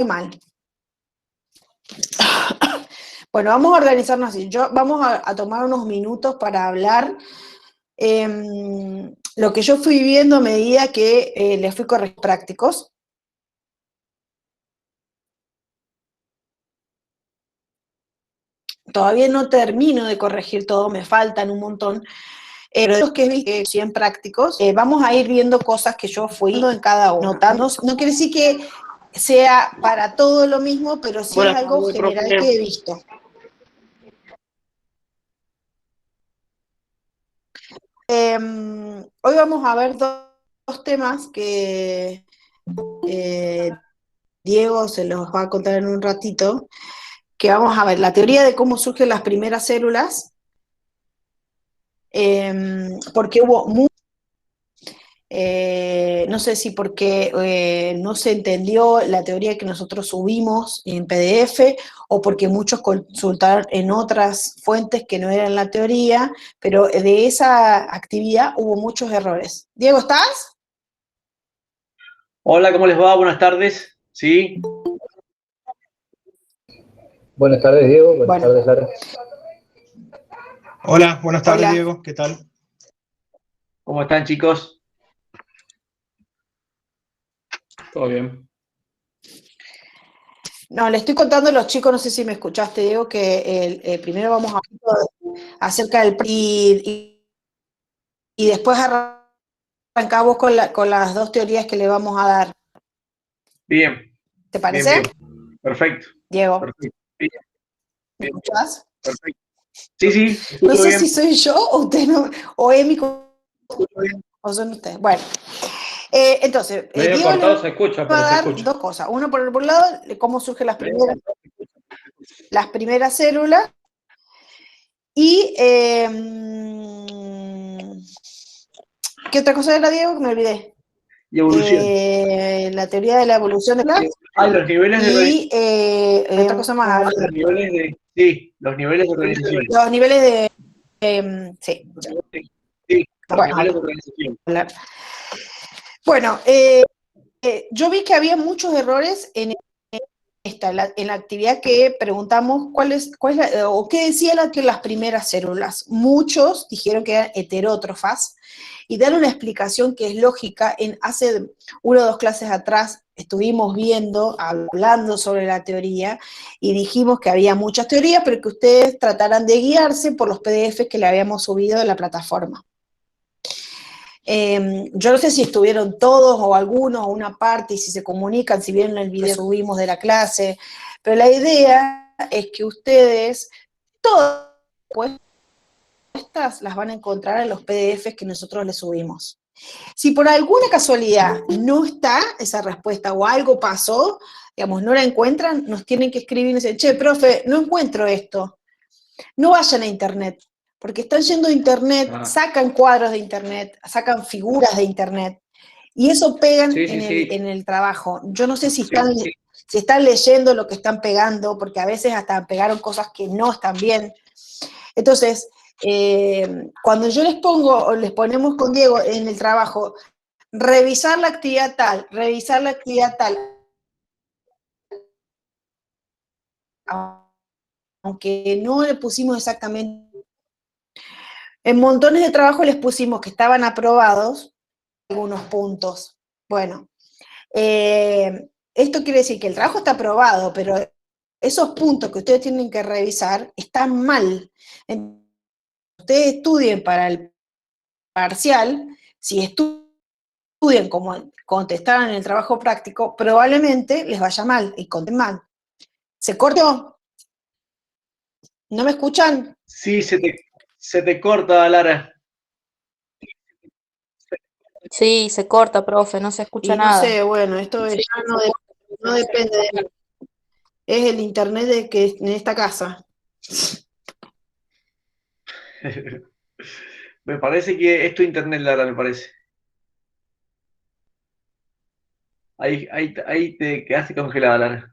mal. Bueno, vamos a organizarnos así. Vamos a tomar unos minutos para hablar lo que yo fui viendo a medida que les fui corrigiendo prácticos. Todavía no termino de corregir todo, me faltan un montón. Pero de los que vi que 100 prácticos, vamos a ir viendo cosas que yo fui viendo en cada uno. No quiere decir que sea para todo lo mismo, pero sí es algo general que he visto. Hoy vamos a ver dos temas que Diego se los va a contar en un ratito, que vamos a ver la teoría de cómo surgen las primeras células, porque hubo no sé si porque no se entendió la teoría que nosotros subimos en PDF o porque muchos consultaron en otras fuentes que no eran la teoría, pero de esa actividad hubo muchos errores. Diego, ¿estás? Hola, ¿cómo les va? Buenas tardes. ¿Sí? Buenas tardes, Diego. Buenas tardes, Lara. Hola, buenas tardes, Hola. Diego. ¿Qué tal? ¿Cómo están, chicos? ¿Todo bien? No, le estoy contando a los chicos, no sé si me escuchaste, Diego, que primero vamos a hablar acerca del PRI y después arrancamos con las dos teorías que le vamos a dar. Bien. ¿Te parece? Bien. Perfecto. Diego, Perfecto. Bien. ¿me escuchás? Perfecto. Sí, No sé bien. si soy yo o usted no, o Emi, Bien. o son ustedes. Bueno, entonces, Medio Diego cortado le se escucha, va pero a se dar escucha. dos cosas. Uno por un lado, cómo surgen las primeras células y ¿qué otra cosa era, Diego? Me olvidé. Y evolución. La teoría de la evolución de las Los niveles y otra cosa más. los niveles de organización. Los niveles de sí. Sí, los Bueno, niveles de organización. bueno, yo vi que había muchos errores en la actividad que preguntamos o qué decía que las primeras células. Muchos dijeron que eran heterótrofas y dan una explicación que es lógica. Hace una o dos clases atrás estuvimos hablando sobre la teoría y dijimos que había muchas teorías, pero que ustedes trataran de guiarse por los PDFs que le habíamos subido de la plataforma. Yo no sé si estuvieron todos o algunos o una parte y si se comunican, si vieron el video que subimos de la clase, pero la idea es que ustedes todas las respuestas las van a encontrar en los PDFs que nosotros les subimos. Si por alguna casualidad no está esa respuesta o algo pasó, digamos, no la encuentran, nos tienen que escribir y decir, che, profe, no encuentro esto. No vayan a internet, porque están yendo a internet, sacan cuadros de internet, sacan figuras de internet, y eso pegan en el trabajo. Yo no sé si están leyendo lo que están pegando, porque a veces hasta pegaron cosas que no están bien. Entonces, cuando yo les ponemos con Diego en el trabajo, revisar la actividad tal, aunque no le pusimos exactamente, en montones de trabajo les pusimos que estaban aprobados algunos puntos. Bueno, esto quiere decir que el trabajo está aprobado, pero esos puntos que ustedes tienen que revisar están mal. Entonces, ustedes estudien para el parcial, si estudian como contestaron en el trabajo práctico, probablemente les vaya mal y conten mal. ¿Se cortó? ¿No me escuchan? Sí, se te corta, Lara. Sí, se corta, profe, no se escucha Y no nada. sé, bueno, esto ya no depende de mí. Es el internet en esta casa. Me parece que es tu internet, Lara, me parece. Ahí te quedaste congelada, Lara.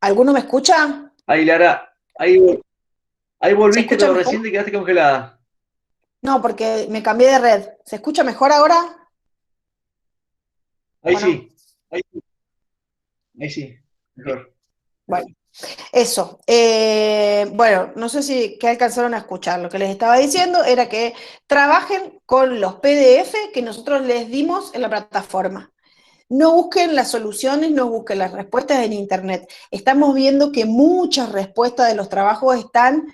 ¿Alguno me escucha? Ahí, Lara, ahí ¿Se volviste, escucha pero mejor? recién te quedaste congelada. No, porque me cambié de red. ¿Se escucha mejor ahora? Ahí ¿O no? sí, ahí sí, ahí sí, mejor. Bueno, eso. Bueno, no sé si que alcanzaron a escuchar. Lo que les estaba diciendo era que trabajen con los PDF que nosotros les dimos en la plataforma. No busquen las soluciones, no busquen las respuestas en Internet. Estamos viendo que muchas respuestas de los trabajos están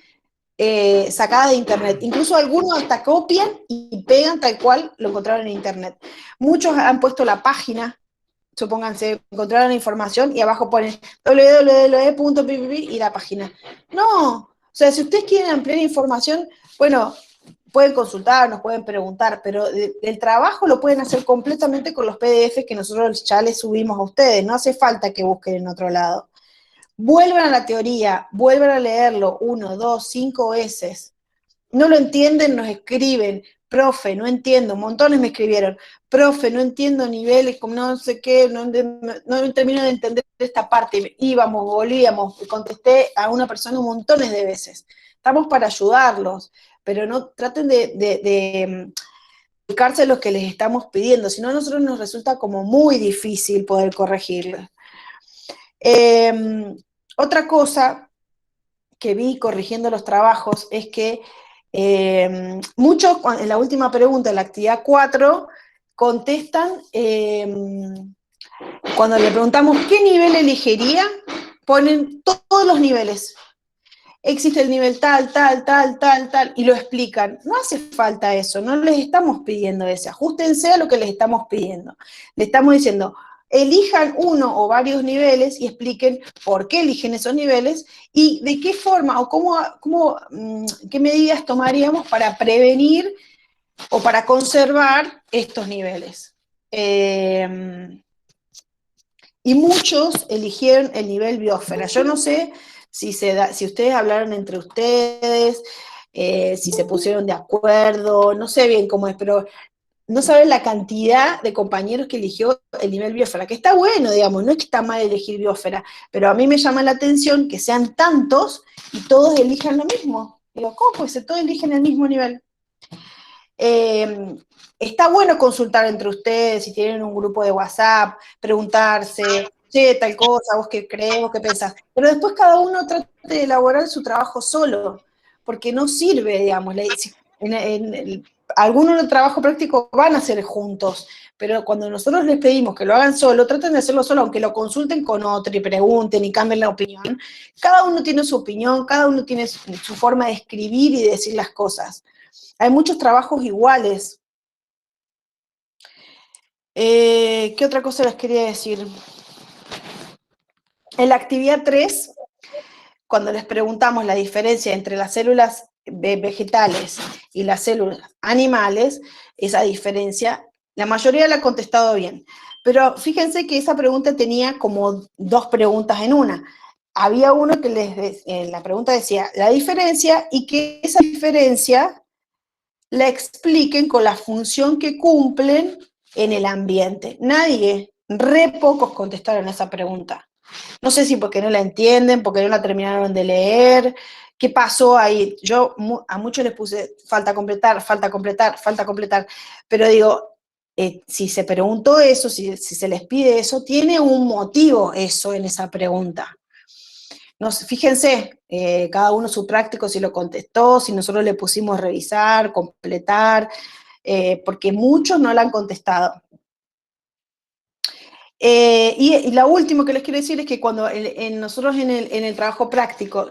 sacadas de Internet. Incluso algunos hasta copian y pegan tal cual lo encontraron en Internet. Muchos han puesto la página, supónganse, encontraron la información y abajo ponen www.ppp y la página. No, o sea, si ustedes quieren ampliar información, bueno, pueden consultar, nos pueden preguntar, pero el trabajo lo pueden hacer completamente con los PDF que nosotros ya les subimos a ustedes, no hace falta que busquen en otro lado. Vuelvan a la teoría, vuelvan a leerlo 1, 2, 5 veces. No lo entienden, nos escriben, profe, no entiendo, montones me escribieron, profe, no entiendo niveles, como no sé qué, no termino de entender esta parte, íbamos, volvíamos, contesté a una persona montones de veces. Estamos para ayudarlos, pero no traten de dedicarse a lo que les estamos pidiendo, si no a nosotros nos resulta como muy difícil poder corregirles. Otra cosa que vi corrigiendo los trabajos es que muchos, en la última pregunta, en la actividad 4, contestan, cuando le preguntamos qué nivel elegiría, ponen todos los niveles. Existe el nivel tal, tal, tal, tal, tal, y lo explican. No hace falta eso, no les estamos pidiendo eso, ajustense a lo que les estamos pidiendo. Le estamos diciendo, elijan uno o varios niveles y expliquen por qué eligen esos niveles y de qué forma o qué medidas tomaríamos para prevenir o para conservar estos niveles. Y muchos eligieron el nivel biosfera. Yo no sé si ustedes hablaron entre ustedes, si se pusieron de acuerdo, no sé bien cómo es, pero no saben la cantidad de compañeros que eligió el nivel biosfera, que está bueno, digamos, no es que está mal elegir biosfera, pero a mí me llama la atención que sean tantos y todos elijan lo mismo. Digo, ¿cómo puede ser? Todos eligen el mismo nivel. Está bueno consultar entre ustedes, si tienen un grupo de WhatsApp, preguntarse, che, tal cosa, vos qué crees, vos qué pensás. Pero después cada uno trate de elaborar su trabajo solo, porque no sirve, digamos. Algunos del trabajo práctico van a hacer juntos, pero cuando nosotros les pedimos que lo hagan solo, traten de hacerlo solo, aunque lo consulten con otro y pregunten y cambien la opinión. Cada uno tiene su opinión, cada uno tiene su forma de escribir y de decir las cosas. Hay muchos trabajos iguales. ¿Qué otra cosa les quería decir? En la actividad 3, cuando les preguntamos la diferencia entre las células vegetales y las células animales, esa diferencia, la mayoría la ha contestado bien. Pero fíjense que esa pregunta tenía como dos preguntas en una. Había uno que en la pregunta decía la diferencia y que esa diferencia la expliquen con la función que cumplen en el ambiente. Nadie, re pocos contestaron esa pregunta. No sé si porque no la entienden, porque no la terminaron de leer, qué pasó ahí. Yo a muchos les puse falta completar, falta completar, falta completar, pero digo, si se preguntó eso, si se les pide eso, tiene un motivo eso en esa pregunta. Fíjense, cada uno su práctico, si lo contestó, si nosotros le pusimos revisar, completar, porque muchos no la han contestado. Y lo último que les quiero decir es que cuando nosotros en el trabajo práctico,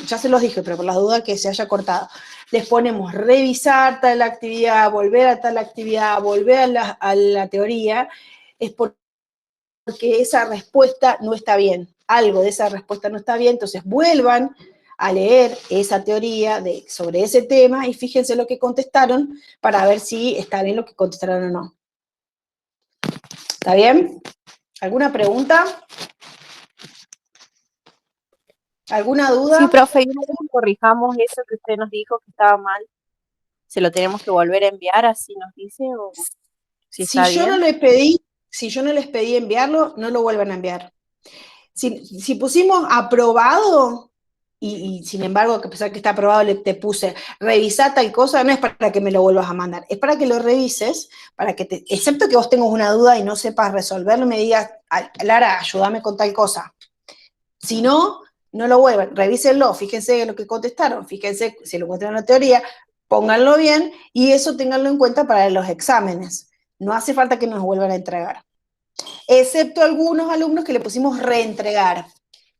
ya se los dije, pero por la duda que se haya cortado, les ponemos revisar tal actividad, volver a tal actividad, volver a la teoría, es porque esa respuesta no está bien, algo de esa respuesta no está bien, entonces vuelvan a leer esa teoría sobre ese tema y fíjense lo que contestaron para ver si está bien lo que contestaron o no. ¿Está bien? ¿Alguna pregunta? ¿Alguna duda? Sí, profe, y una vez que corrijamos eso que usted nos dijo que estaba mal, ¿se lo tenemos que volver a enviar así nos dice o si está Si yo bien? no les pedí enviarlo, no lo vuelvan a enviar. Si pusimos aprobado, y sin embargo, que a pesar que está aprobado, te puse, revisá tal cosa, no es para que me lo vuelvas a mandar, es para que lo revises, para que excepto que vos tengas una duda y no sepas resolverlo, me digas, Lara, ayúdame con tal cosa. Si no, no lo vuelvan, revísenlo, fíjense en lo que contestaron, fíjense si lo encuentran en la teoría, pónganlo bien y eso ténganlo en cuenta para los exámenes. No hace falta que nos vuelvan a entregar. Excepto algunos alumnos que le pusimos reentregar.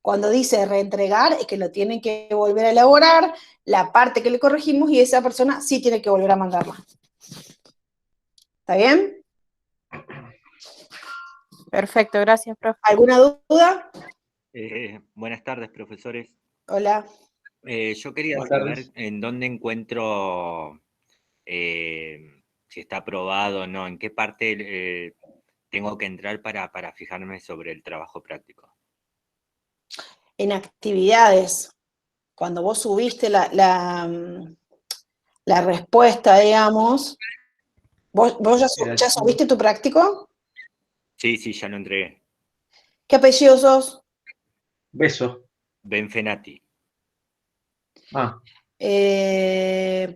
Cuando dice reentregar es que lo tienen que volver a elaborar, la parte que le corregimos y esa persona sí tiene que volver a mandarla. ¿Está bien? Perfecto, gracias, profe. ¿Alguna duda? Buenas tardes, profesores. Hola. Yo quería Buenas saber tardes. en dónde encuentro, si está aprobado o no, en qué parte tengo que entrar para fijarme sobre el trabajo práctico. En actividades, cuando vos subiste la respuesta, digamos, ¿vos ya subiste tu práctico? Sí, ya lo entregué. ¿Qué apellido sos? Beso. Benfenati. Ah,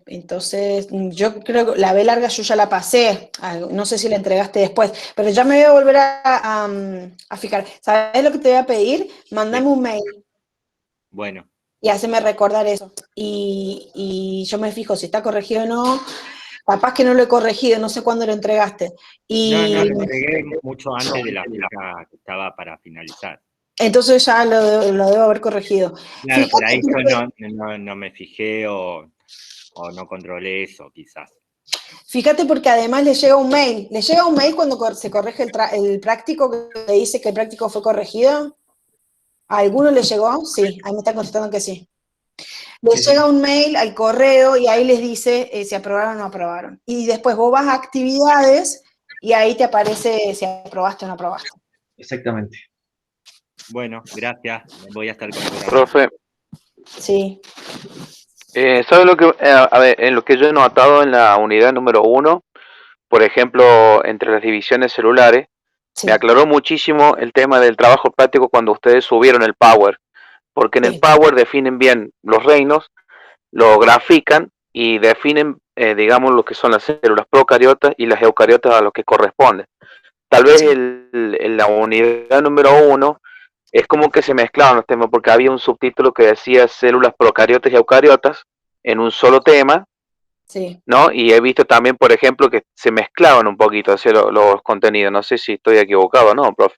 Entonces, yo creo que la B larga yo ya la pasé, no sé si la entregaste después, pero ya me voy a volver a fijar. ¿Sabes lo que te voy a pedir? Mándame un mail Bueno, y haceme recordar eso. Y yo me fijo si está corregido o no. Capaz que no lo he corregido, no sé cuándo lo entregaste. no, Y lo entregué mucho antes de la fecha que estaba para finalizar. entonces ya lo debo haber corregido. Claro, por Fíjate ahí porque- yo no me fijé o no controlé eso, quizás. Fíjate porque además le llega un mail. ¿Le llega un mail cuando se corrige el práctico que te dice que el práctico fue corregido? ¿A alguno le llegó? Sí, ahí me están contestando que sí. Le sí, llega sí. un mail al correo y ahí les dice si aprobaron o no aprobaron. Y después vos vas a actividades y ahí te aparece si aprobaste o no aprobaste. Exactamente. Bueno, gracias. Voy a estar con Profe, Sí. ¿sabe lo que, a ver, en lo que yo he notado en la unidad número 1, por ejemplo, entre las divisiones celulares, Sí. me aclaró muchísimo el tema del trabajo práctico cuando ustedes subieron el Power, porque en el Sí. Power definen bien los reinos, lo grafican y definen, digamos, lo que son las células procariotas y las eucariotas a lo que corresponde. Tal vez en la unidad número 1 es como que se mezclaban los temas, porque había un subtítulo que decía células procariotas y eucariotas en un solo tema, Sí. ¿no? Y he visto también, por ejemplo, que se mezclaban un poquito así los contenidos. No sé si estoy equivocado, ¿no, profe?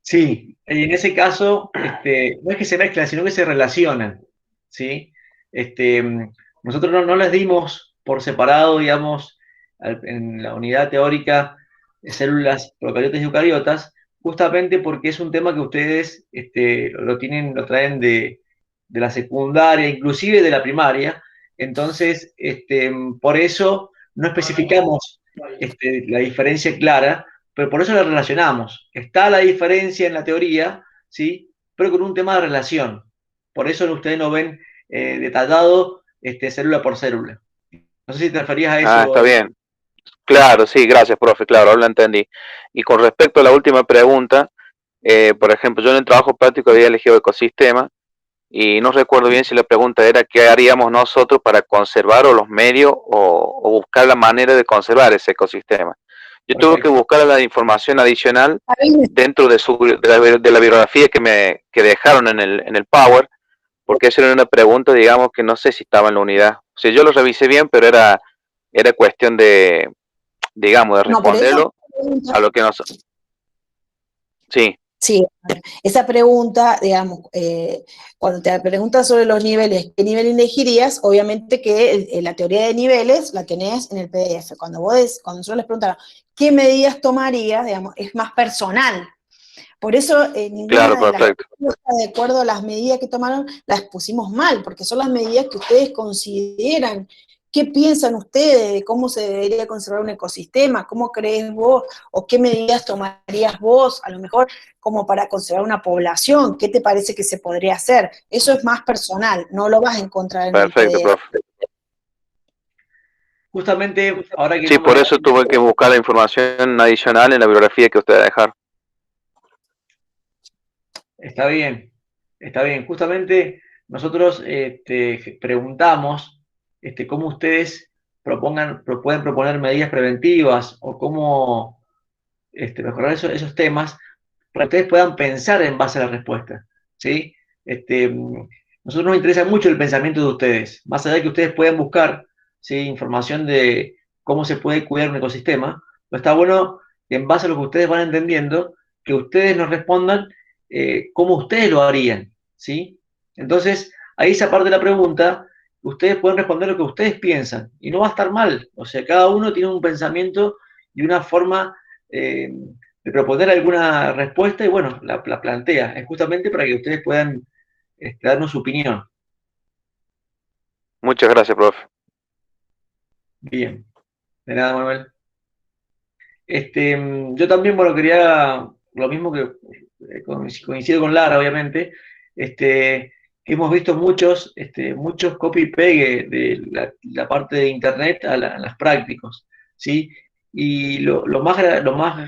Sí, en ese caso, no es que se mezclan, sino que se relacionan, ¿sí? Nosotros no les dimos por separado, digamos, en la unidad teórica, células procariotas y eucariotas, justamente porque es un tema que ustedes lo traen de la secundaria, inclusive de la primaria. Entonces, por eso no especificamos la diferencia clara, pero por eso la relacionamos. Está la diferencia en la teoría, ¿sí? Pero con un tema de relación. Por eso ustedes no ven detallado célula por célula. No sé si te referías a Ah, eso. está bien. Claro, sí, gracias, profe, claro, ahora lo entendí. Y con respecto a la última pregunta, por ejemplo, yo en el trabajo práctico había elegido ecosistema y no recuerdo bien si la pregunta era qué haríamos nosotros para conservar o los medios o buscar la manera de conservar ese ecosistema. Yo tuve que Perfecto. buscar la información adicional Ahí dentro de la bibliografía que dejaron en el Power, porque esa era una pregunta, digamos, que no sé si estaba en la unidad. O sea, yo lo revisé bien, pero era cuestión de, digamos, de no, pero esa responderlo pregunta, a lo que nos... Sí, sí, esa pregunta, digamos, cuando te preguntas sobre los niveles, ¿qué nivel elegirías? Obviamente que la teoría de niveles la tenés en el PDF. Cuando nosotros les preguntamos, ¿qué medidas tomarías? Digamos, es más personal. Por eso claro, ninguna de las perfecto. respuestas, de acuerdo a las medidas que tomaron, las pusimos mal, porque son las medidas que ustedes consideran. ¿Qué piensan ustedes de cómo se debería conservar un ecosistema? ¿Cómo crees vos? ¿O qué medidas tomarías vos, a lo mejor, como para conservar una población? ¿Qué te parece que se podría hacer? Eso es más personal, no lo vas a encontrar en el Perfecto, PDF. profe. Justamente, ahora que Sí, por eso tuve que buscar la información adicional en la bibliografía que ustedes dejaron. está bien. Está bien, justamente nosotros preguntamos cómo ustedes pueden proponer medidas preventivas o cómo mejorar esos temas para que ustedes puedan pensar en base a la respuesta, ¿sí? Nosotros nos interesa mucho el pensamiento de ustedes, más allá de que ustedes puedan buscar, ¿sí?, información de cómo se puede cuidar un ecosistema, pero está bueno que en base a lo que ustedes van entendiendo, que ustedes nos respondan cómo ustedes lo harían, ¿sí? Entonces, ahí esa parte de la pregunta, ustedes pueden responder lo que ustedes piensan, y no va a estar mal, o sea, cada uno tiene un pensamiento y una forma de proponer alguna respuesta y bueno, la plantea. Es justamente para que ustedes puedan darnos su opinión. Muchas gracias, profe. Bien. De nada, Manuel. Yo también, bueno, quería lo mismo que coincido con Lara, obviamente, que hemos visto muchos copy y pegue de la parte de internet a las prácticos, ¿sí? Y lo más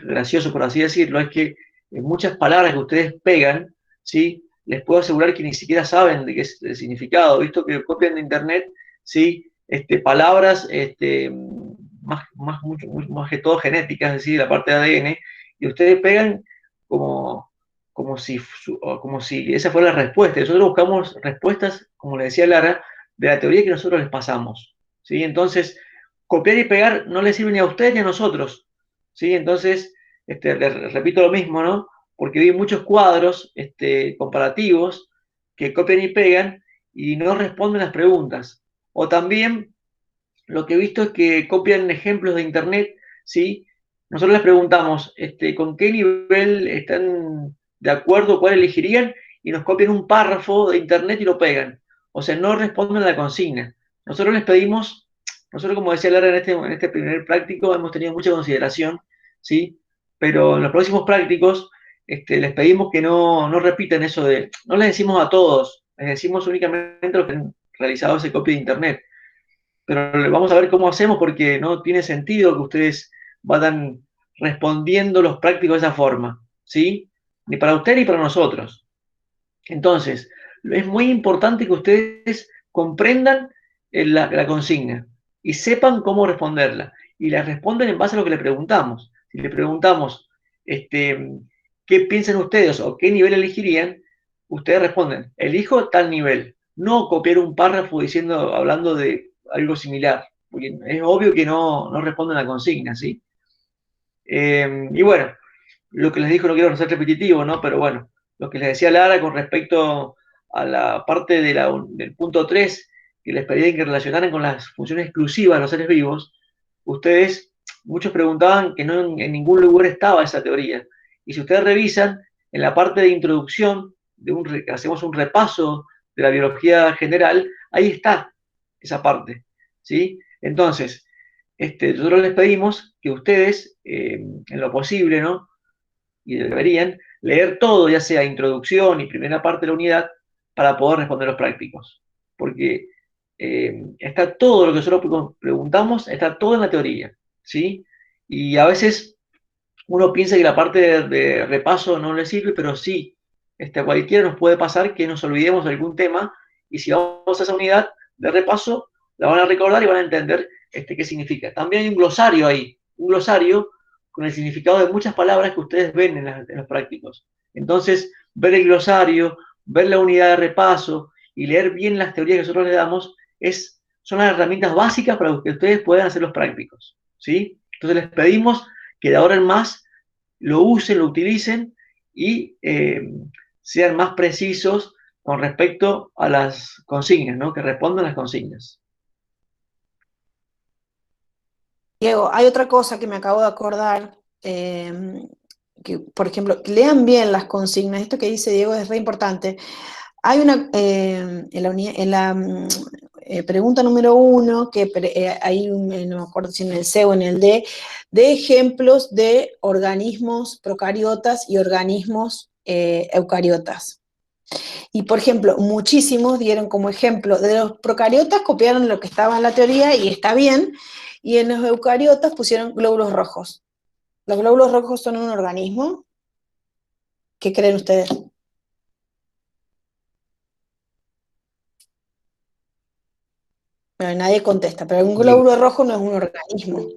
gracioso, por así decirlo, es que muchas palabras que ustedes pegan, ¿sí? Les puedo asegurar que ni siquiera saben de qué es el significado, visto que copian de internet, ¿sí? Palabras, más que todo genéticas, es decir, la parte de ADN, y ustedes pegan como si esa fuera la respuesta. Nosotros buscamos respuestas, como le decía Lara, de la teoría que nosotros les pasamos, ¿sí? Entonces, copiar y pegar no les sirve ni a ustedes ni a nosotros, ¿sí? Entonces, les repito lo mismo, ¿no? Porque vi muchos cuadros comparativos que copian y pegan y no responden las preguntas. O también lo que he visto es que copian ejemplos de internet, ¿sí? Nosotros les preguntamos, ¿con qué nivel están de acuerdo, cuál elegirían? Y nos copian un párrafo de internet y lo pegan. O sea, no responden a la consigna. Nosotros les pedimos, nosotros como decía Lara en este primer práctico, hemos tenido mucha consideración, ¿sí? Pero en los próximos prácticos les pedimos que no repitan eso no les decimos a todos, les decimos únicamente a los que han realizado ese copia de internet. Pero vamos a ver cómo hacemos porque no tiene sentido que ustedes vayan respondiendo los prácticos de esa forma, ¿sí? Ni para usted ni para nosotros. Entonces, es muy importante que ustedes comprendan la consigna y sepan cómo responderla. Y la responden en base a lo que le preguntamos. Si le preguntamos, ¿qué piensan ustedes o qué nivel elegirían? Ustedes responden, elijo tal nivel. No copiar un párrafo hablando de algo similar, porque es obvio que no responden a la consigna, ¿sí? Y bueno, lo que les dijo, no quiero ser repetitivo, ¿no? Pero bueno, lo que les decía Lara con respecto a la parte del punto 3, que les pedían que relacionaran con las funciones exclusivas de los seres vivos, muchos preguntaban que no en ningún lugar estaba esa teoría. Y si ustedes revisan, en la parte de introducción, hacemos un repaso de la biología general, ahí está esa parte, ¿sí? Entonces, nosotros les pedimos que ustedes, en lo posible, ¿no?, y deberían leer todo, ya sea introducción y primera parte de la unidad, para poder responder los prácticos. Porque está todo lo que nosotros preguntamos, está todo en la teoría, ¿sí? Y a veces uno piensa que la parte de repaso no le sirve, pero sí, cualquiera nos puede pasar que nos olvidemos de algún tema y si vamos a esa unidad de repaso, la van a recordar y van a entender qué significa. También hay un glosario ahí, un glosario con el significado de muchas palabras que ustedes ven en los prácticos. Entonces, ver el glosario, ver la unidad de repaso y leer bien las teorías que nosotros le damos son las herramientas básicas para que ustedes puedan hacer los prácticos, ¿sí? Entonces les pedimos que de ahora en más lo usen, lo utilicen y sean más precisos con respecto a las consignas, ¿no? Que respondan las consignas. Diego, hay otra cosa que me acabo de acordar, que, por ejemplo, lean bien las consignas. Esto que dice Diego es re importante. Hay una, en la pregunta número 1, que hay no me acuerdo si en el C o en el D, de ejemplos de organismos procariotas y organismos eucariotas. Y, por ejemplo, muchísimos dieron como ejemplo, de los procariotas copiaron lo que estaba en la teoría y está bien, y en los eucariotas pusieron glóbulos rojos. ¿Los glóbulos rojos son un organismo? ¿Qué creen ustedes? Bueno, nadie contesta, pero un glóbulo rojo no es un organismo.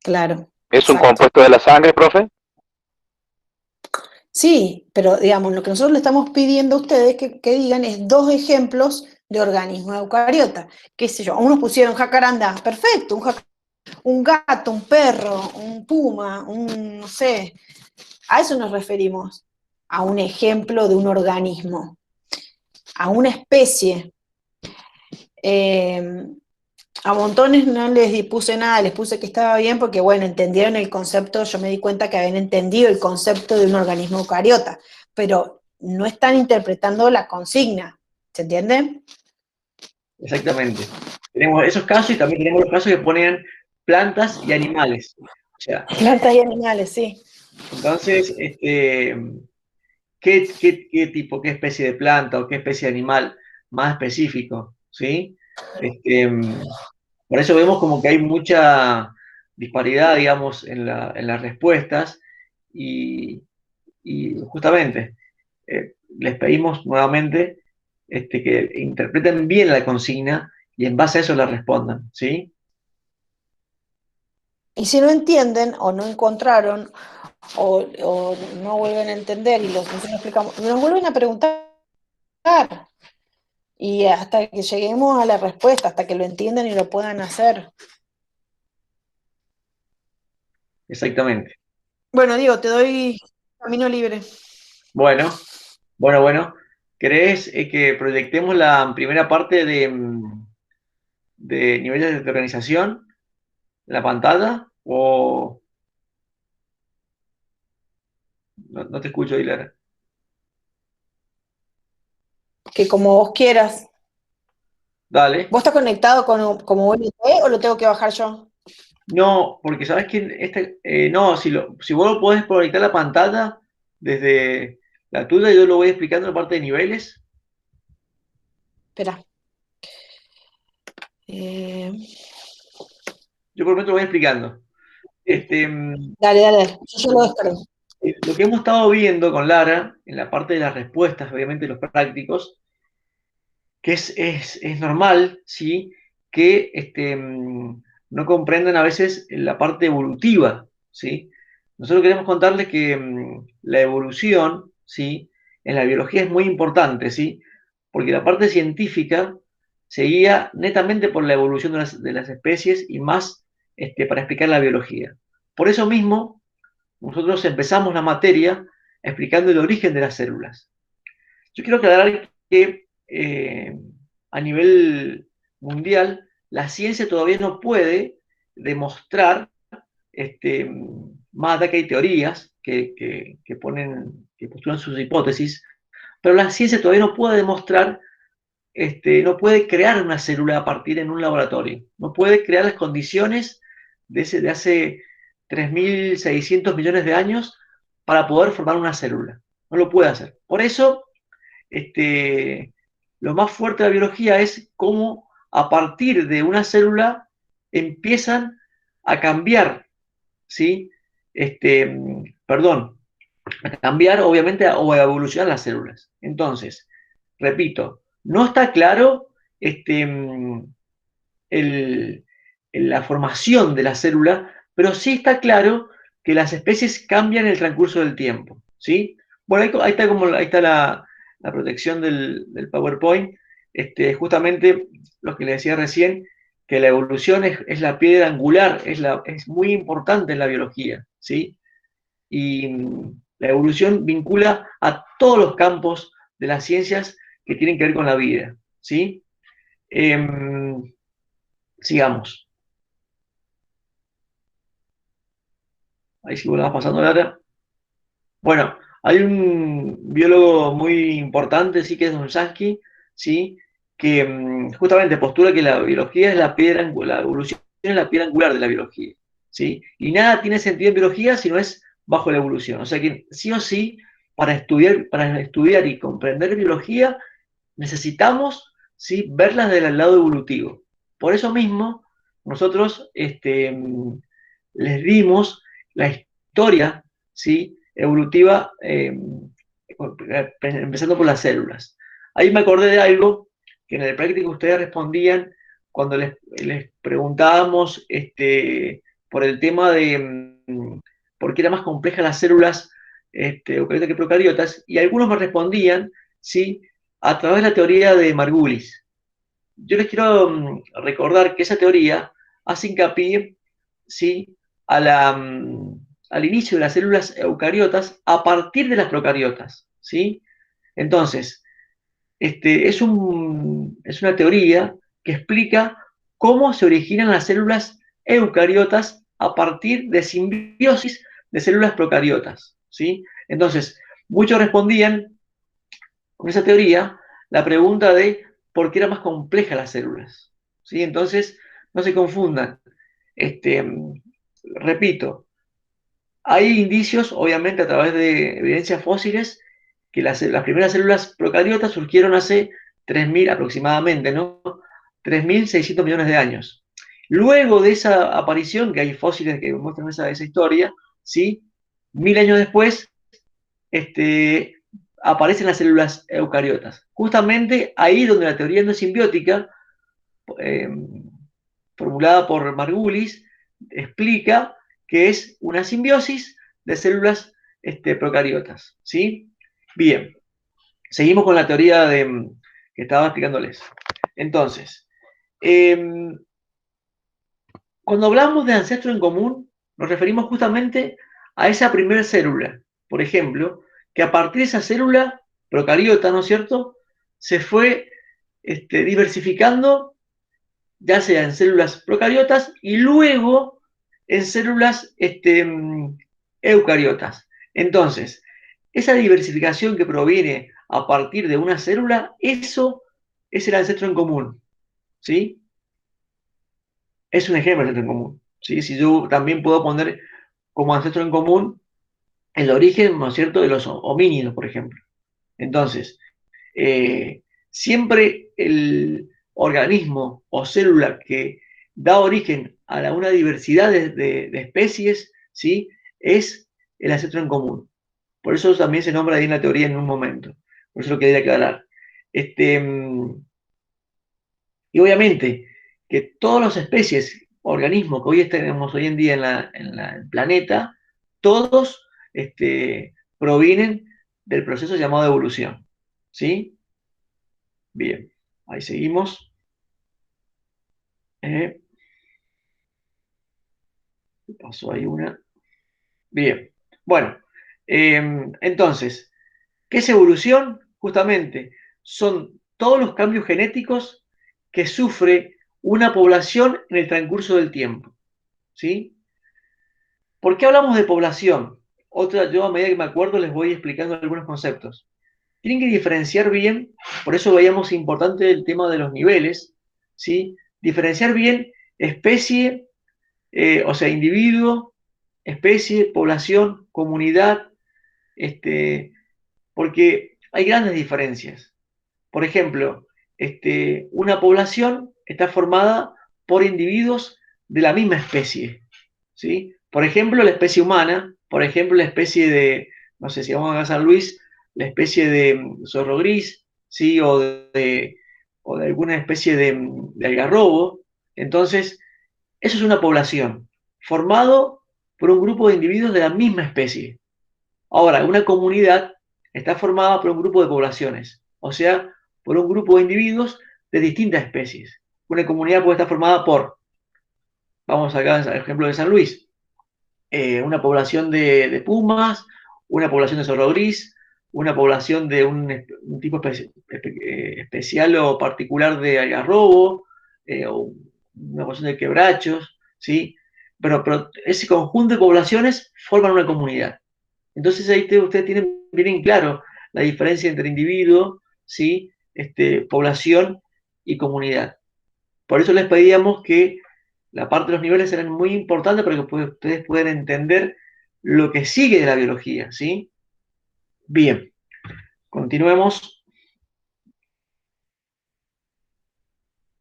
Claro. ¿Es un exacto. compuesto de la sangre, profe? Sí, pero digamos, lo que nosotros le estamos pidiendo a ustedes que digan es 2 ejemplos de organismos eucariota. ¿Qué sé yo? Unos pusieron jacaranda, perfecto, un gato, un perro, un puma, no sé. A eso nos referimos, a un ejemplo de un organismo, a una especie. A montones no les puse nada, les puse que estaba bien porque, bueno, entendieron el concepto, yo me di cuenta que habían entendido el concepto de un organismo eucariota, pero no están interpretando la consigna, ¿se entiende? Exactamente. Tenemos esos casos y también tenemos los casos que ponen plantas y animales. O sea, Plantas y animales, sí. entonces, ¿qué tipo, qué especie de planta o qué especie de animal más específico? ¿Sí? Por eso vemos como que hay mucha disparidad, digamos, en las respuestas y justamente les pedimos nuevamente que interpreten bien la consigna y en base a eso la respondan, ¿sí? Y si no entienden o no encontraron o no vuelven a entender y nosotros explicamos, nos vuelven a preguntar y hasta que lleguemos a la respuesta, hasta que lo entiendan y lo puedan hacer. Exactamente. Bueno, Diego, te doy camino libre. Bueno. ¿Querés que proyectemos la primera parte de niveles de organización en la pantalla? ¿O no te escucho, Hilar? Que como vos quieras. Dale. ¿Vos estás conectado como USB o lo tengo que bajar yo? No, porque sabes que no, si vos lo podés conectar la pantalla desde la tuya, yo lo voy explicando en la parte de niveles. Espera. Yo por lo menos lo voy explicando. Dale. Yo lo descargo. Lo que hemos estado viendo con Lara, en la parte de las respuestas, obviamente los prácticos, que es normal, ¿sí? Que no comprendan a veces la parte evolutiva, ¿sí? Nosotros queremos contarles que la evolución, ¿sí? En la biología es muy importante, ¿sí? Porque la parte científica se guía netamente por la evolución de las especies y más para explicar la biología. Por eso mismo, nosotros empezamos la materia explicando el origen de las células. Yo quiero aclarar que a nivel mundial la ciencia todavía no puede demostrar, más allá que hay teorías que postulan sus hipótesis, pero la ciencia todavía no puede demostrar, no puede crear una célula a partir en un laboratorio, no puede crear las condiciones de hace 3.600 millones de años para poder formar una célula. No lo puede hacer. Por eso, lo más fuerte de la biología es cómo a partir de una célula empiezan a cambiar, ¿sí? Perdón, a cambiar obviamente o a evolucionar las células. Entonces, repito, no está claro la formación de la célula, pero sí está claro que las especies cambian en el transcurso del tiempo, ¿sí? Bueno, ahí está la protección del PowerPoint. Justamente lo que le decía recién, que la evolución es la piedra angular, es muy importante en la biología, ¿sí? Y la evolución vincula a todos los campos de las ciencias que tienen que ver con la vida, ¿sí? Sigamos. Ahí sí volvamos pasando, Lara. Bueno, hay un biólogo muy importante, sí, que es Donshansky, sí, que justamente postula que la biología es la piedra angular, la evolución es la piedra angular de la biología, sí, y nada tiene sentido en biología si no es bajo la evolución. O sea que sí o sí, para estudiar y comprender biología, necesitamos, sí, verlas del lado evolutivo. Por eso mismo, nosotros les dimos la historia, ¿sí?, evolutiva, empezando por las células. Ahí me acordé de algo que en el práctico ustedes respondían cuando les preguntábamos por el tema de por qué era más compleja las células eucariotas que procariotas, y algunos me respondían, ¿sí?, a través de la teoría de Margulis. Yo les quiero recordar que esa teoría hace hincapié, ¿sí?, al inicio de las células eucariotas a partir de las procariotas, ¿sí? Entonces, es una teoría que explica cómo se originan las células eucariotas a partir de simbiosis de células procariotas, ¿sí? Entonces, muchos respondían con esa teoría la pregunta de por qué eran más complejas las células, ¿sí? Entonces, no se confundan. Repito, hay indicios, obviamente, a través de evidencias fósiles, que las primeras células procariotas surgieron hace 3.000 aproximadamente, ¿no? 3.600 millones de años. Luego de esa aparición, que hay fósiles que muestran esa historia, ¿sí? 1.000 años después, aparecen las células eucariotas. Justamente ahí donde la teoría endosimbiótica, formulada por Margulis, explica que es una simbiosis de células procariotas, ¿sí? Bien, seguimos con la teoría que estaba explicándoles. Entonces, cuando hablamos de ancestro en común, nos referimos justamente a esa primera célula, por ejemplo, que a partir de esa célula procariota, ¿no es cierto?, se fue diversificando, ya sea en células procariotas y luego en células eucariotas. Entonces, esa diversificación que proviene a partir de una célula, eso es el ancestro en común, ¿sí? Es un ejemplo de ancestro en común, ¿sí? Si yo también puedo poner como ancestro en común el origen, ¿no es cierto?, de los homínidos, por ejemplo. Entonces, siempre el organismo o célula que da origen a una diversidad de especies, ¿sí?, es el ancestro en común. Por eso también se nombra ahí en la teoría en un momento. Por eso lo quería aclarar. Y obviamente que todas las especies, organismos que hoy tenemos hoy en día en el planeta, todos provienen del proceso llamado evolución. ¿Sí? Bien, ahí seguimos. Pasó ahí una. Bien, bueno, entonces, ¿qué es evolución? Justamente, son todos los cambios genéticos que sufre una población en el transcurso del tiempo. ¿Sí? ¿Por qué hablamos de población? Yo a medida que me acuerdo les voy explicando algunos conceptos. Tienen que diferenciar bien, por eso veíamos importante el tema de los niveles, ¿sí? Diferenciar bien especie, o sea, individuo, especie, población, comunidad, porque hay grandes diferencias. Por ejemplo, una población está formada por individuos de la misma especie, ¿sí? Por ejemplo, la especie humana, por ejemplo, la especie de, no sé si vamos a San Luis, la especie de zorro gris, ¿sí? O de alguna especie de algarrobo. Entonces, eso es una población, formado por un grupo de individuos de la misma especie. Ahora, una comunidad está formada por un grupo de poblaciones, o sea, por un grupo de individuos de distintas especies. Una comunidad puede estar formada por, vamos acá al ejemplo de San Luis, una población de pumas, una población de zorro gris, una población de un tipo especial o particular de algarrobo, o una población de quebrachos, ¿sí? Pero ese conjunto de poblaciones forman una comunidad. Entonces ahí ustedes tienen bien claro la diferencia entre individuo, ¿sí?, población y comunidad. Por eso les pedíamos que la parte de los niveles eran muy importantes para que ustedes puedan entender lo que sigue de la biología, ¿sí? Bien, continuemos.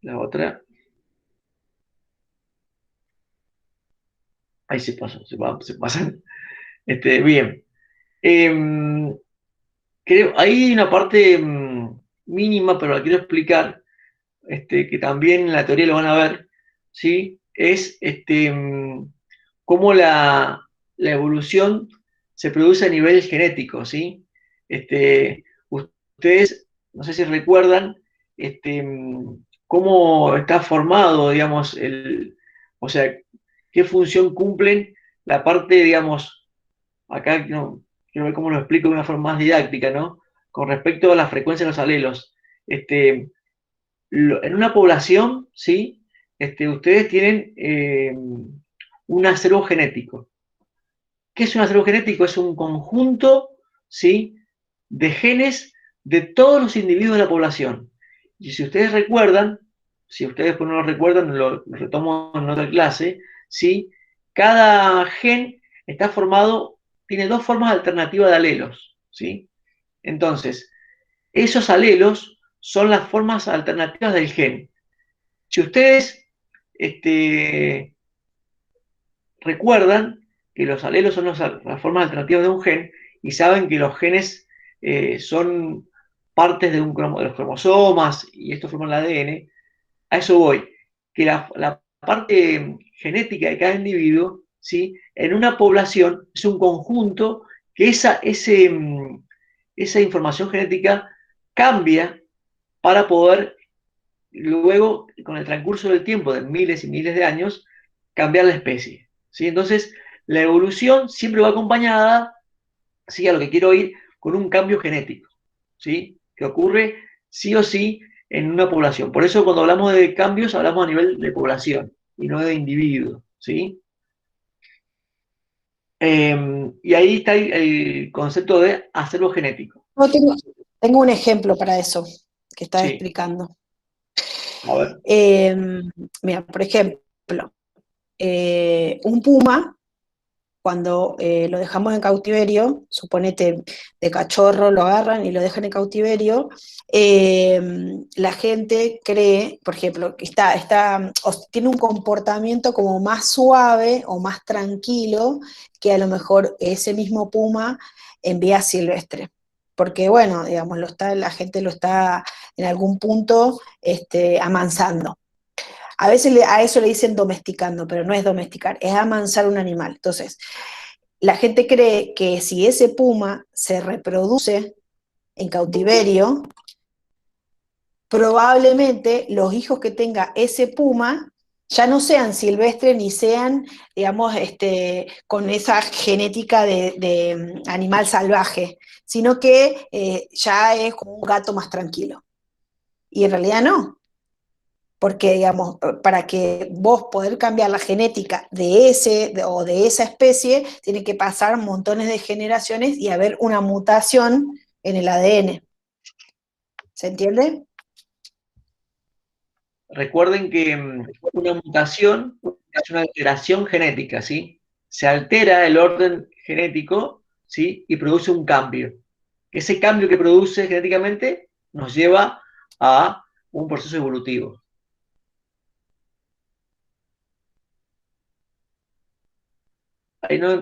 La otra. Ahí se pasó, se pasan. Bien. Hay una parte mínima, pero la quiero explicar, que también en la teoría lo van a ver, ¿sí? Es cómo la evolución se produce a nivel genético, ¿sí? Ustedes, no sé si recuerdan, cómo está formado, digamos, o sea, qué función cumplen la parte, digamos, acá no, quiero ver cómo lo explico de una forma más didáctica, ¿no? Con respecto a la frecuencia de los alelos. En una población, ¿sí? Ustedes tienen un acervo genético. ¿Qué es un acervo genético? Es un conjunto, ¿sí?, de genes de todos los individuos de la población. Y si ustedes recuerdan, si ustedes no lo recuerdan, lo retomo en otra clase, ¿sí? Cada gen está formado, tiene dos formas alternativas de alelos, ¿sí? Entonces, esos alelos son las formas alternativas del gen. Si ustedes recuerdan que los alelos son las formas alternativas de un gen y saben que los genes son partes de los cromosomas y esto forma el ADN, a eso voy, que la parte genética de cada individuo, ¿sí?, en una población es un conjunto que esa información genética cambia para poder luego, con el transcurso del tiempo, de miles y miles de años, cambiar la especie, ¿sí? Entonces, la evolución siempre va acompañada, ¿sí?, a lo que quiero ir, con un cambio genético, ¿sí?, que ocurre sí o sí en una población. Por eso cuando hablamos de cambios, hablamos a nivel de población y no de individuo, ¿sí? Y ahí está el concepto de acervo genético. No, tengo un ejemplo para eso que estás Sí. explicando. A ver. Mira, por ejemplo, un puma, cuando lo dejamos en cautiverio, suponete de cachorro lo agarran y lo dejan en cautiverio, la gente cree, por ejemplo, que tiene un comportamiento como más suave o más tranquilo que a lo mejor ese mismo puma en vía silvestre. Porque, bueno, digamos, la gente lo está en algún punto amansando. A veces a eso le dicen domesticando, pero no es domesticar, es amansar un animal. Entonces, la gente cree que si ese puma se reproduce en cautiverio, probablemente los hijos que tenga ese puma ya no sean silvestres ni sean, digamos, con esa genética de animal salvaje, sino que ya es como un gato más tranquilo. Y en realidad no. Porque, digamos, para que vos poder cambiar la genética de esa especie, tiene que pasar montones de generaciones y haber una mutación en el ADN. ¿Se entiende? Recuerden que una mutación es una alteración genética, ¿sí? Se altera el orden genético, ¿sí?, y produce un cambio. Ese cambio que produce genéticamente nos lleva a un proceso evolutivo.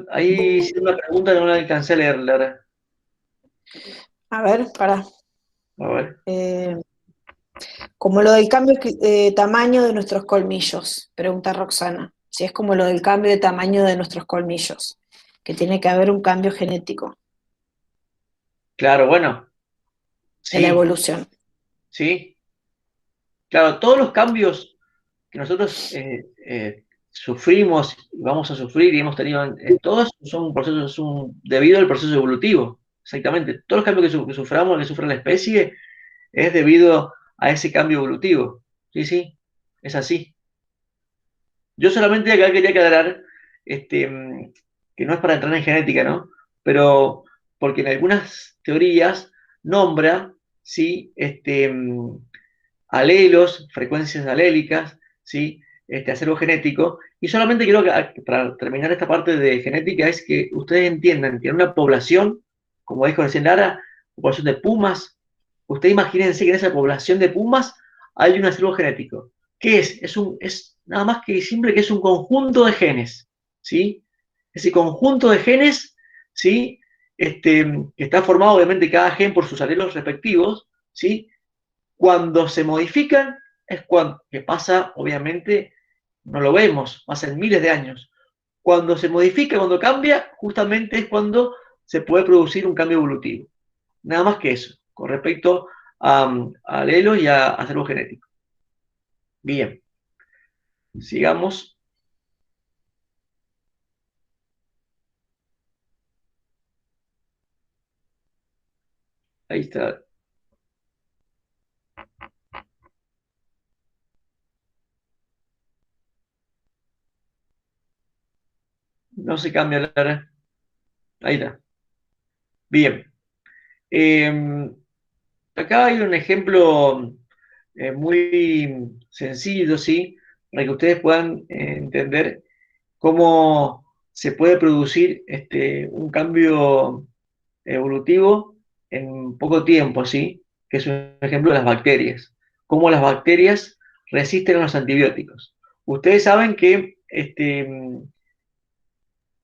Ahí hice una pregunta que no la alcancé a leer, Lara. A ver, pará. A ver. Como lo del cambio de tamaño de nuestros colmillos, pregunta Roxana. Si es como lo del cambio de tamaño de nuestros colmillos, que tiene que haber un cambio genético Claro, bueno. en la Sí, evolución. sí. Claro, todos los cambios que nosotros sufrimos, vamos a sufrir y hemos tenido en todos son procesos, debido al proceso evolutivo. Exactamente. Todos los cambios que suframos, que sufre la especie, es debido a ese cambio evolutivo. Sí, sí, es así. Yo solamente acá quería aclarar que no es para entrar en genética, ¿no? Pero porque en algunas teorías nombra, ¿sí?, alelos, frecuencias alélicas, ¿sí?, acervo genético. Y solamente quiero, para terminar esta parte de genética, es que ustedes entiendan que en una población, como dijo recién Lara, población de pumas, ustedes imagínense que en esa población de pumas hay un acervo genético. ¿Qué es? Es nada más que simple que es un conjunto de genes, ¿sí? Ese conjunto de genes, ¿sí?, que está formado obviamente cada gen por sus alelos respectivos, ¿sí?, cuando se modifican, es cuando, que pasa, obviamente, no lo vemos, pasa en miles de años. Cuando se modifica, cuando cambia, justamente es cuando se puede producir un cambio evolutivo. Nada más que eso, con respecto a alelos y a acervo genético. Bien, sigamos. Ahí está. No se cambia, Lara. Ahí está. Bien. Acá hay un ejemplo muy sencillo, ¿sí? Para que ustedes puedan entender cómo se puede producir un cambio evolutivo en poco tiempo, ¿sí? Que es un ejemplo de las bacterias. Cómo las bacterias resisten a los antibióticos. Ustedes saben que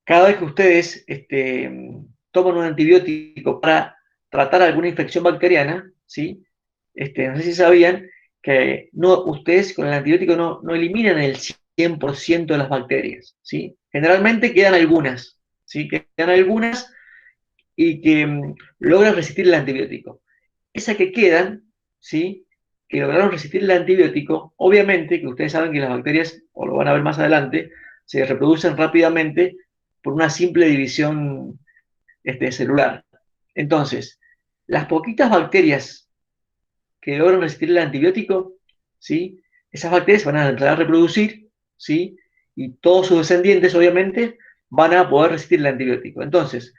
cada vez que ustedes toman un antibiótico para tratar alguna infección bacteriana, ¿sí? No sé si sabían que ustedes con el antibiótico no eliminan el 100% de las bacterias, ¿sí? Generalmente quedan algunas, ¿sí? Quedan algunas y que logran resistir el antibiótico. Esas que quedan, ¿sí? Que lograron resistir el antibiótico, obviamente que ustedes saben que las bacterias, o lo van a ver más adelante, se reproducen rápidamente por una simple división celular. Entonces, las poquitas bacterias que logran resistir el antibiótico, ¿sí? Esas bacterias se van a empezar a reproducir, ¿sí? Y todos sus descendientes, obviamente, van a poder resistir el antibiótico. Entonces,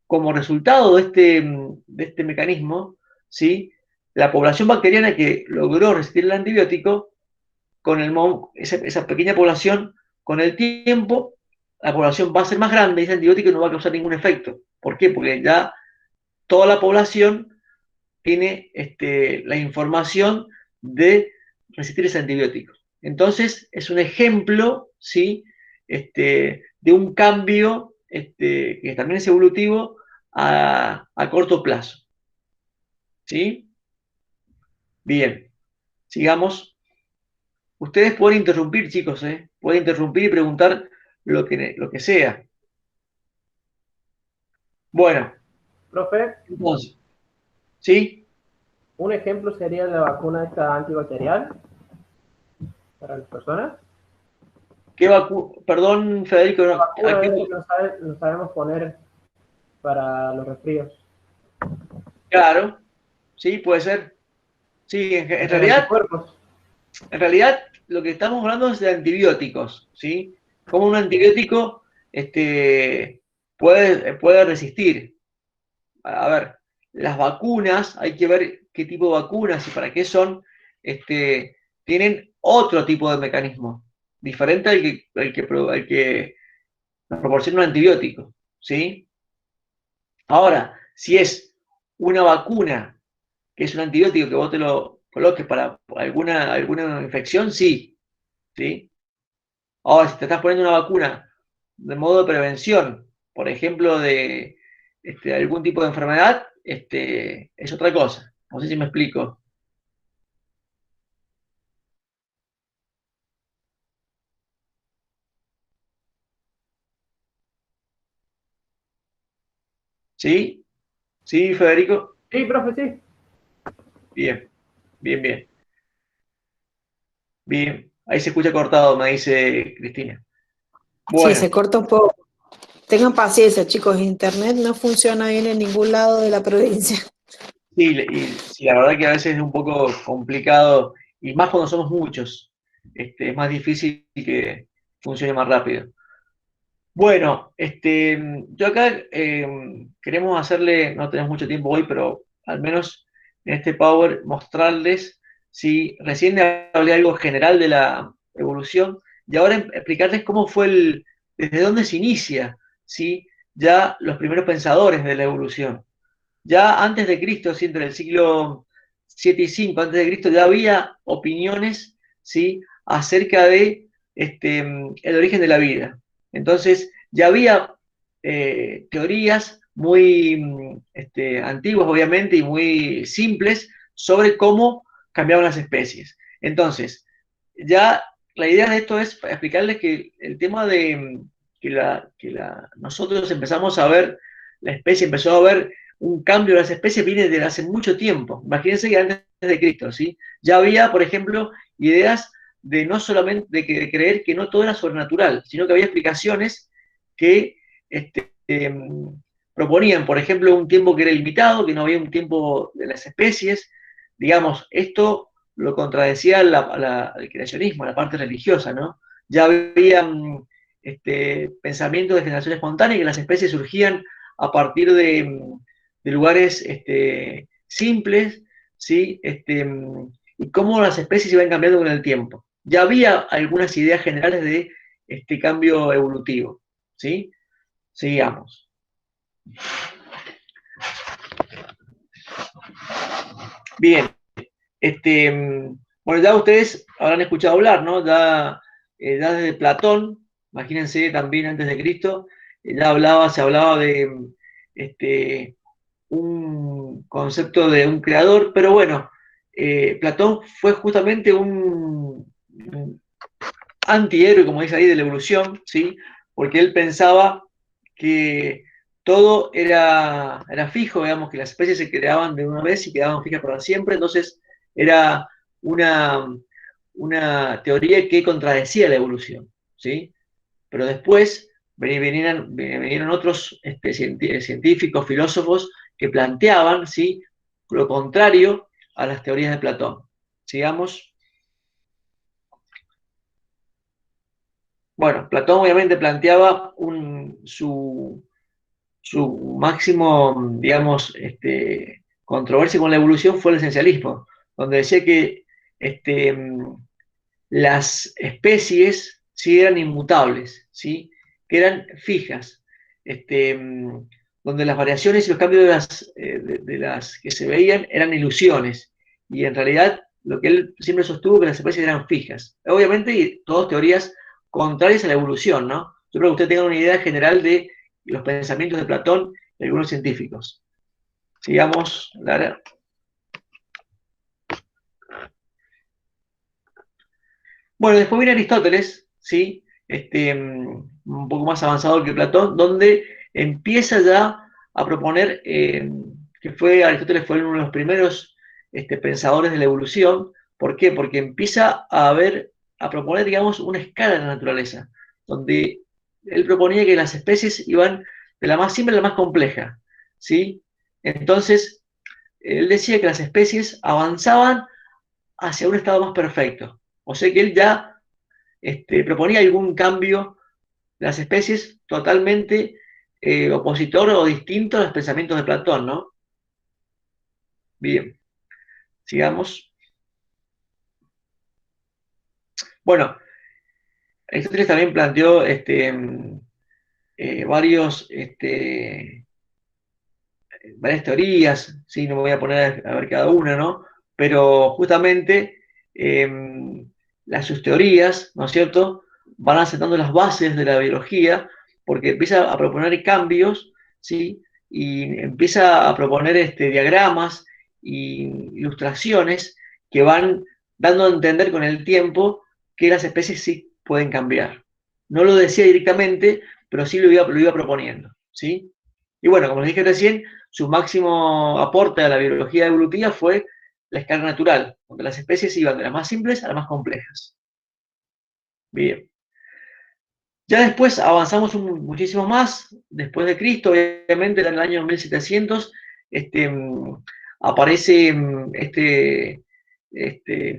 como resultado de este mecanismo, ¿sí? La población bacteriana que logró resistir el antibiótico, esa pequeña población, con el tiempo, la población va a ser más grande y ese antibiótico no va a causar ningún efecto. ¿Por qué? Porque ya toda la población tiene la información de resistir ese antibiótico. Entonces, es un ejemplo, ¿sí? De un cambio que también es evolutivo a corto plazo. ¿Sí? Bien, sigamos. Ustedes pueden interrumpir, chicos, ¿eh? Pueden interrumpir y preguntar lo que sea. Bueno, Profe, entonces, ¿sí? un ejemplo sería la vacuna esta antibacterial para las personas. ¿Qué vacuna? Perdón, Federico, La vacuna qué... que no sabemos poner para los resfríos. Claro, sí, puede ser. Sí, en realidad lo que estamos hablando es de antibióticos, ¿sí? Como un antibiótico puede resistir. A ver, las vacunas, hay que ver qué tipo de vacunas y para qué son, tienen otro tipo de mecanismo, diferente al que nos proporciona un antibiótico, ¿sí? Ahora, si es una vacuna que es un antibiótico que vos te lo coloques para alguna infección, sí, ¿sí? Ahora, si te estás poniendo una vacuna de modo de prevención, por ejemplo, de algún tipo de enfermedad, es otra cosa. No sé si me explico. ¿Sí? ¿Sí, Federico? Sí, profe, sí. Bien, bien, bien. Bien. Ahí se escucha cortado, me dice Cristina. Bueno. Sí, se corta un poco. Tengan paciencia, chicos, internet no funciona bien en ningún lado de la provincia. Sí, y la verdad que a veces es un poco complicado, y más cuando somos muchos, es más difícil que funcione más rápido. Bueno, yo acá queremos hacerle, no tenemos mucho tiempo hoy, pero al menos en este Power mostrarles, si recién hablé algo general de la evolución, y ahora explicarles cómo fue desde dónde se inicia, ¿sí? Ya los primeros pensadores de la evolución. Ya antes de Cristo, ¿sí? Entre el siglo 7 y 5 antes de Cristo, ya había opiniones, ¿sí? Acerca de el origen de la vida. Entonces, ya había teorías muy antiguas, obviamente, y muy simples sobre cómo cambiaban las especies. Entonces, ya la idea de esto es explicarles que el tema de nosotros empezamos a ver, la especie empezó a ver un cambio de las especies, viene desde hace mucho tiempo. Imagínense que antes de Cristo, ¿sí? Ya había, por ejemplo, ideas de no solamente de creer que no todo era sobrenatural, sino que había explicaciones que proponían, por ejemplo, un tiempo que era limitado, que no había un tiempo de las especies. Digamos, esto lo contradecía el creacionismo, la parte religiosa, ¿no? Ya había pensamientos de generación espontánea, que las especies surgían a partir de lugares simples, ¿sí? Y cómo las especies iban cambiando con el tiempo. Ya había algunas ideas generales de este cambio evolutivo, ¿sí? Sigamos. Bien, bueno, ya ustedes habrán escuchado hablar, ¿no? Ya desde Platón, imagínense también antes de Cristo, se hablaba de un concepto de un creador, pero bueno, Platón fue justamente un antihéroe, como dice ahí, de la evolución, ¿sí? Porque él pensaba que todo era fijo, digamos, que las especies se creaban de una vez y quedaban fijas para siempre, entonces era una teoría que contradecía la evolución, ¿sí? Pero después vinieron otros científicos, filósofos, que planteaban, ¿sí?, lo contrario a las teorías de Platón. Sigamos. Bueno, Platón obviamente planteaba su máximo, digamos, controversia con la evolución fue el esencialismo, donde decía que las especies sí eran inmutables, ¿sí?, que eran fijas, donde las variaciones y los cambios de las que se veían eran ilusiones, y en realidad lo que él siempre sostuvo que las especies eran fijas. Obviamente, todas teorías contrarias a la evolución, ¿no? Yo creo que usted tenga una idea general de los pensamientos de Platón y algunos científicos. Sigamos, Lara. Bueno, después viene Aristóteles, ¿sí? Un poco más avanzado que Platón, donde empieza ya a proponer, Aristóteles fue uno de los primeros pensadores de la evolución. ¿Por qué? Porque empieza a proponer, digamos, una escala de la naturaleza, donde él proponía que las especies iban de la más simple a la más compleja, ¿sí? Entonces, él decía que las especies avanzaban hacia un estado más perfecto. O sea que él ya proponía algún cambio de las especies totalmente opositor o distinto a los pensamientos de Platón, ¿no? Bien, sigamos. Bueno, Aristóteles también planteó varias teorías, ¿sí? No me voy a poner a ver cada una, ¿no? Pero justamente sus teorías, ¿no es cierto?, van asentando las bases de la biología, porque empieza a proponer cambios, ¿sí?, y empieza a proponer diagramas y ilustraciones que van dando a entender con el tiempo que las especies sí pueden cambiar. No lo decía directamente, pero sí lo iba proponiendo, ¿sí? Y bueno, como les dije recién, su máximo aporte a la biología evolutiva fue la escala natural, donde las especies iban de las más simples a las más complejas. Bien. Ya después avanzamos muchísimo más, después de Cristo, obviamente en el año 1700, aparece este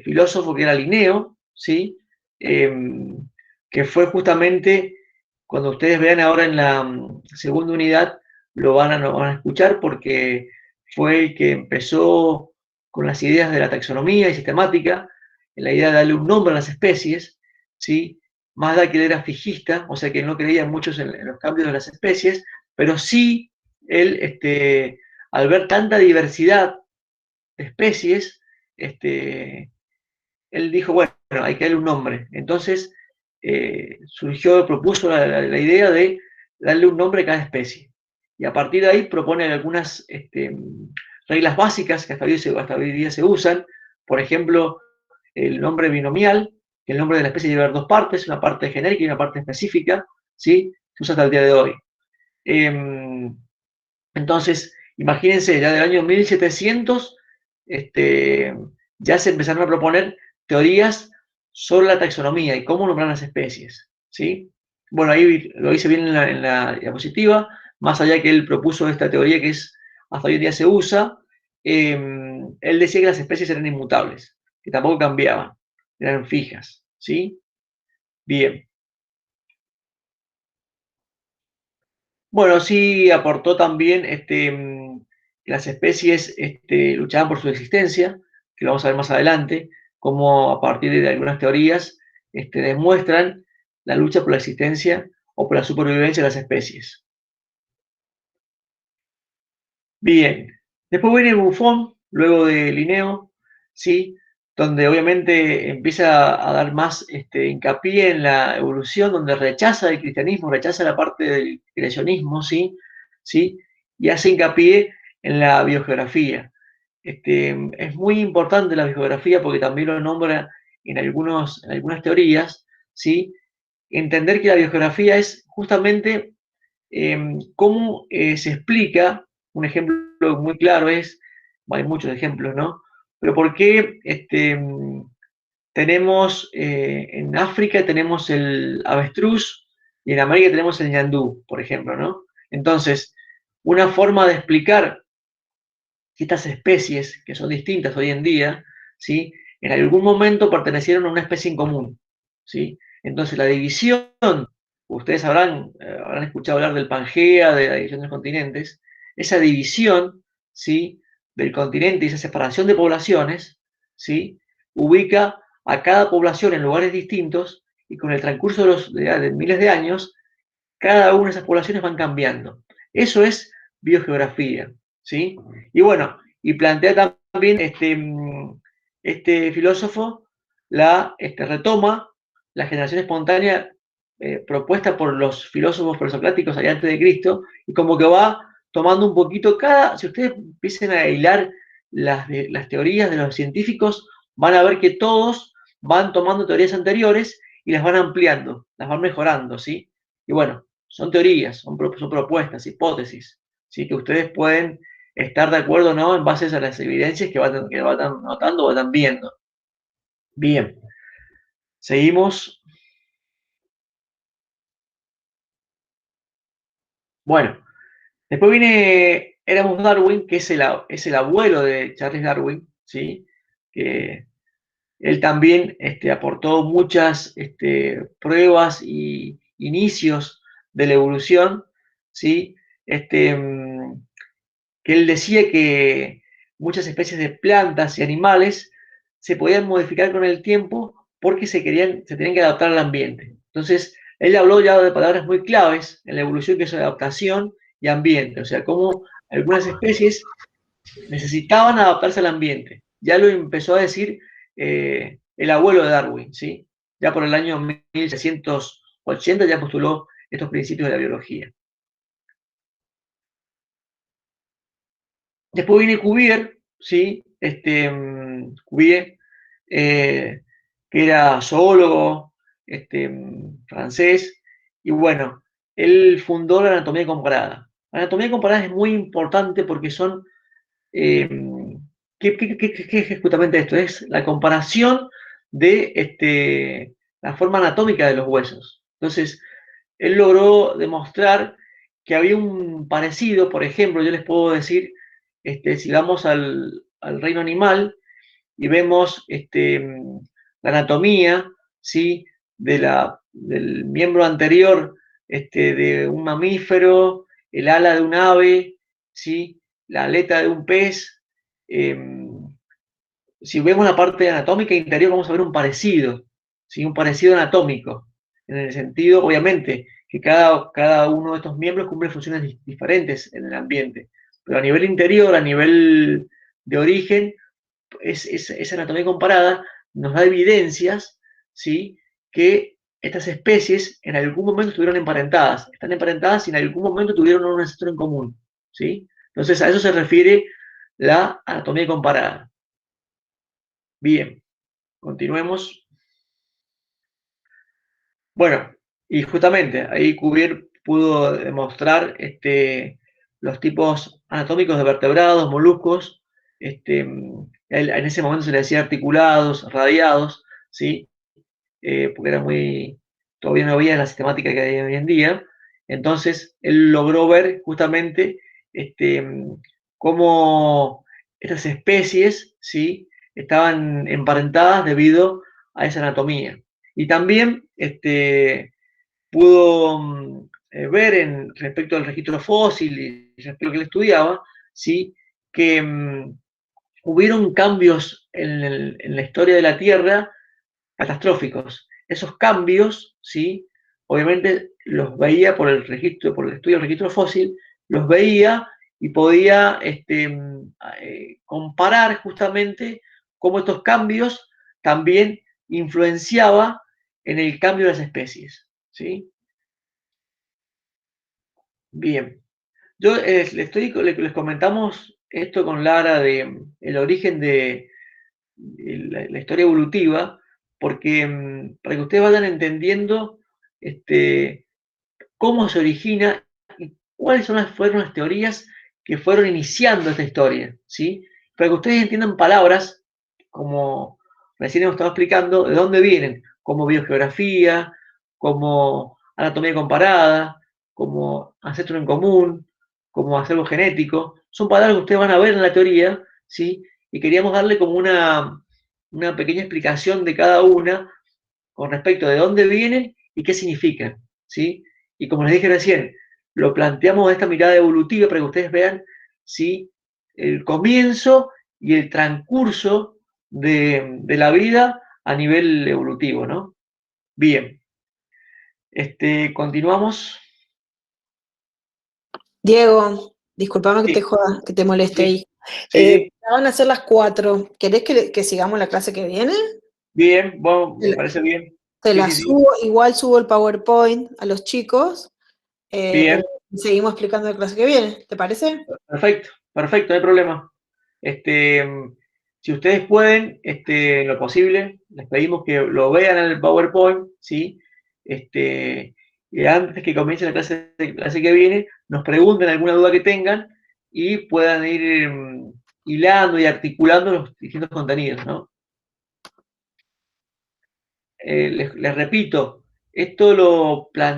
filósofo que era Linneo, ¿sí? Que fue justamente, cuando ustedes vean ahora en la segunda unidad, lo van a escuchar, porque fue el que empezó con las ideas de la taxonomía y sistemática, en la idea de darle un nombre a las especies, ¿sí? Más da que él era fijista, o sea que no creía muchos en los cambios de las especies, pero sí él, al ver tanta diversidad de especies, él dijo, bueno, hay que darle un nombre. Entonces propuso la idea de darle un nombre a cada especie. Y a partir de ahí propone algunas reglas básicas que hasta hoy día se usan. Por ejemplo, el nombre binomial, que el nombre de la especie debe haber dos partes, una parte genérica y una parte específica, ¿sí? Se usa hasta el día de hoy. Entonces, imagínense, ya del año 1700, ya se empezaron a proponer teorías sobre la taxonomía y cómo nombrar las especies, ¿sí? Bueno, ahí lo hice bien en la diapositiva, más allá que él propuso esta teoría que es, hasta hoy en día se usa, él decía que las especies eran inmutables, que tampoco cambiaban, eran fijas, ¿sí? Bien. Bueno, sí aportó también que las especies luchaban por su existencia, que lo vamos a ver más adelante, como a partir de algunas teorías demuestran la lucha por la existencia o por la supervivencia de las especies. Bien, después viene Buffon, luego de Linneo, ¿sí? Donde obviamente empieza a dar más hincapié en la evolución, donde rechaza el cristianismo, rechaza la parte del creacionismo, ¿sí? ¿Sí? Y hace hincapié en la biogeografía. Es muy importante la biogeografía porque también lo nombra en algunas teorías, ¿sí? Entender que la biogeografía es justamente cómo se explica, un ejemplo muy claro es, hay muchos ejemplos, ¿no? Pero ¿por qué tenemos, en África tenemos el avestruz y en América tenemos el ñandú, por ejemplo, ¿no? Entonces, una forma de explicar que estas especies, que son distintas hoy en día, ¿sí? En algún momento pertenecieron a una especie en común, ¿sí? Entonces, la división, ustedes habrán escuchado hablar del Pangea, de la división de los continentes, esa división, ¿sí? Del continente y esa separación de poblaciones, ¿sí? Ubica a cada población en lugares distintos y con el transcurso de miles de años, cada una de esas poblaciones van cambiando. Eso es biogeografía, ¿sí? Y bueno, y plantea también este filósofo retoma la generación espontánea propuesta por los filósofos presocráticos allá antes de Cristo, y como que va tomando un poquito si ustedes empiecen a hilar las teorías de los científicos, van a ver que todos van tomando teorías anteriores y las van ampliando, las van mejorando, ¿sí? Y bueno, son teorías, son propuestas, hipótesis, ¿sí? Que ustedes pueden estar de acuerdo o no en base a las evidencias que van notando o van viendo. Bien, seguimos. Bueno, después viene Erasmus Darwin, que es el abuelo de Charles Darwin, ¿sí? Que él también aportó muchas pruebas y inicios de la evolución, ¿sí? Que él decía que muchas especies de plantas y animales se podían modificar con el tiempo porque se tenían que adaptar al ambiente. Entonces, él habló ya de palabras muy claves en la evolución, que es adaptación y ambiente, o sea, cómo algunas especies necesitaban adaptarse al ambiente. Ya lo empezó a decir el abuelo de Darwin, ¿sí? Ya por el año 1680 ya postuló estos principios de la biología. Después viene Cuvier, ¿sí? Cuvier, que era zoólogo francés, y bueno, él fundó la anatomía comparada. La anatomía comparada es muy importante porque son, ¿qué es justamente esto? Es la comparación de la forma anatómica de los huesos. Entonces, él logró demostrar que había un parecido, por ejemplo, yo les puedo decir, si vamos al reino animal y vemos la anatomía, ¿sí? Del miembro anterior de un mamífero, el ala de un ave, ¿sí? La aleta de un pez. Si vemos la parte anatómica interior, vamos a ver un parecido, ¿sí? Un parecido anatómico, en el sentido, obviamente, que cada uno de estos miembros cumple funciones diferentes en el ambiente, pero a nivel interior, a nivel de origen, esa anatomía comparada nos da evidencias, ¿sí? Que estas especies en algún momento estuvieron emparentadas, están emparentadas y en algún momento tuvieron un ancestro en común, ¿sí? Entonces a eso se refiere la anatomía comparada. Bien. Continuemos. Bueno, y justamente ahí Cuvier pudo demostrar los tipos anatómicos de vertebrados, moluscos. En ese momento se le decía articulados, radiados, ¿sí? Porque era todavía no había la sistemática que hay hoy en día. Entonces, él logró ver justamente cómo estas especies, ¿sí?, estaban emparentadas debido a esa anatomía. Y también pudo ver respecto al registro fósil y respecto a lo que él estudiaba, ¿sí?, que hubieron cambios en la historia de la Tierra catastróficos. Esos cambios, ¿sí?, obviamente los veía por el estudio del registro fósil, los veía y podía comparar justamente cómo estos cambios también influenciaba en el cambio de las especies, ¿sí? Bien. Les comentamos esto con Lara de el origen de la historia evolutiva, porque para que ustedes vayan entendiendo cómo se origina y cuáles fueron las teorías que fueron iniciando esta historia, ¿sí? Para que ustedes entiendan palabras, como recién hemos estado explicando, de dónde vienen, como biogeografía, como anatomía comparada, como ancestro en común, como acervo genético. Son palabras que ustedes van a ver en la teoría, ¿sí? Y queríamos darle como una pequeña explicación de cada una con respecto de dónde vienen y qué significan, ¿sí? Y como les dije recién, lo planteamos de esta mirada evolutiva para que ustedes vean, ¿sí?, el comienzo y el transcurso de la vida a nivel evolutivo, ¿no? Bien. Continuamos. Diego, disculpame que Sí, te joda, que te moleste ahí. sí. Van a ser las 4. ¿Querés que sigamos la clase que viene? Bien, bueno, me parece bien. Te Sí, la sí, sí. subo, igual subo el PowerPoint a los chicos. Bien, Seguimos explicando la clase que viene, ¿te parece? perfecto, perfecto, no hay problema. Si ustedes pueden, en lo posible, les pedimos que lo vean en el PowerPoint, ¿sí? Y antes que comience la clase que viene, nos pregunten alguna duda que tengan y puedan ir hilando y articulando los distintos contenidos, ¿no? Les repito, esto lo planteamos